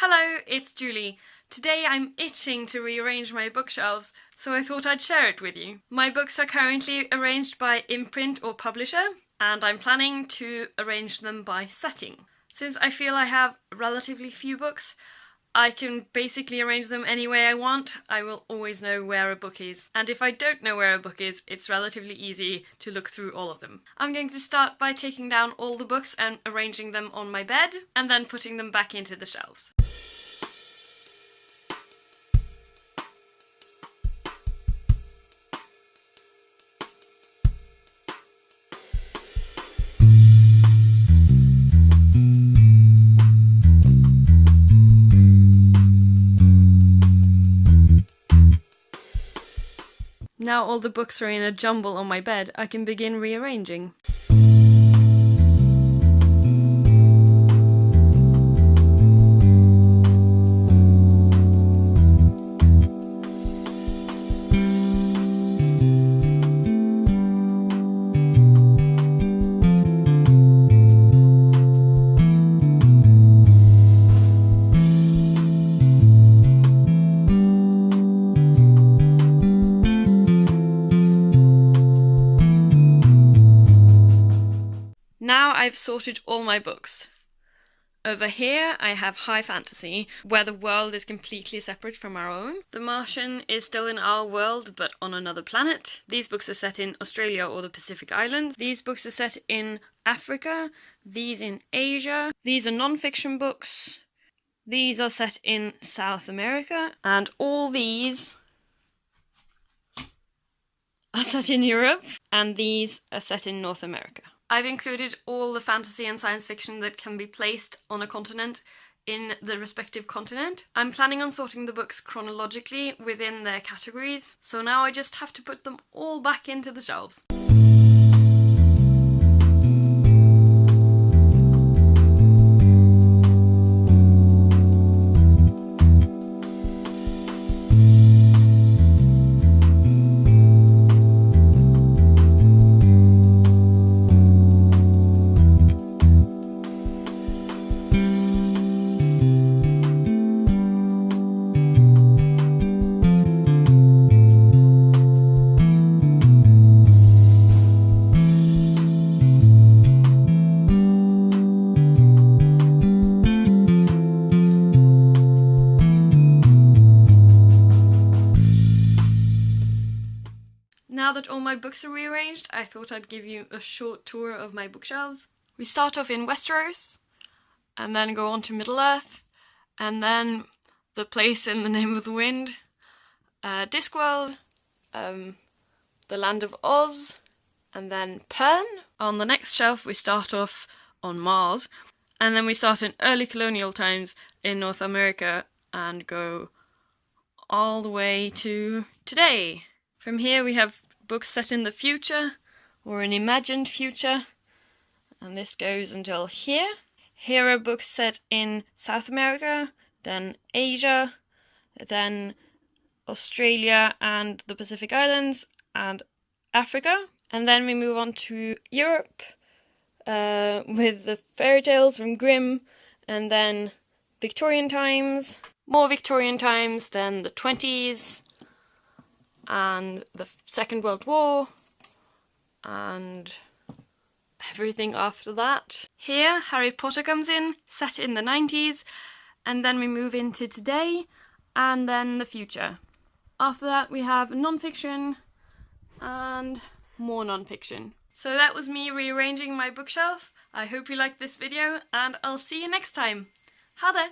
Hello, it's Julie. Today I'm itching to rearrange my bookshelves, so I thought I'd share it with you. My books are currently arranged by imprint or publisher, and I'm planning to arrange them by setting. Since I feel I have relatively few books, I can basically arrange them any way I want. I will always know where a book is. And if I don't know where a book is, it's relatively easy to look through all of them. I'm going to start by taking down all the books and arranging them on my bed, and then putting them back into the shelves. Now all the books are in a jumble on my bed, I can begin rearranging. Now I've sorted all my books. Over here I have high fantasy, where the world is completely separate from our own. The Martian is still in our world, but on another planet. These books are set in Australia or the Pacific Islands. These books are set in Africa, these in Asia. These are non-fiction books. These are set in South America, and all these are set in Europe, and these are set in North America. I've included all the fantasy and science fiction that can be placed on a continent in the respective continent. I'm planning on sorting the books chronologically within their categories, so now I just have to put them all back into the shelves. Now that all my books are rearranged, I thought I'd give you a short tour of my bookshelves. We start off in Westeros, and then go on to Middle-earth, and then the place in the Name of the Wind, Discworld, the Land of Oz, and then Pern. On the next shelf we start off on Mars, and then we start in early colonial times in North America and go all the way to today. From here we have books set in the future, or an imagined future, and this goes until here. Here are books set in South America, then Asia, then Australia and the Pacific Islands, and Africa. And then we move on to Europe, with the fairy tales from Grimm, and then Victorian times, more Victorian times, then the 20s, and the Second World War, and everything after that. Here, Harry Potter comes in, set in the 90s, and then we move into today, and then the future. After that we have non-fiction, and more non-fiction. So that was me rearranging my bookshelf. I hope you liked this video, and I'll see you next time. Ha det!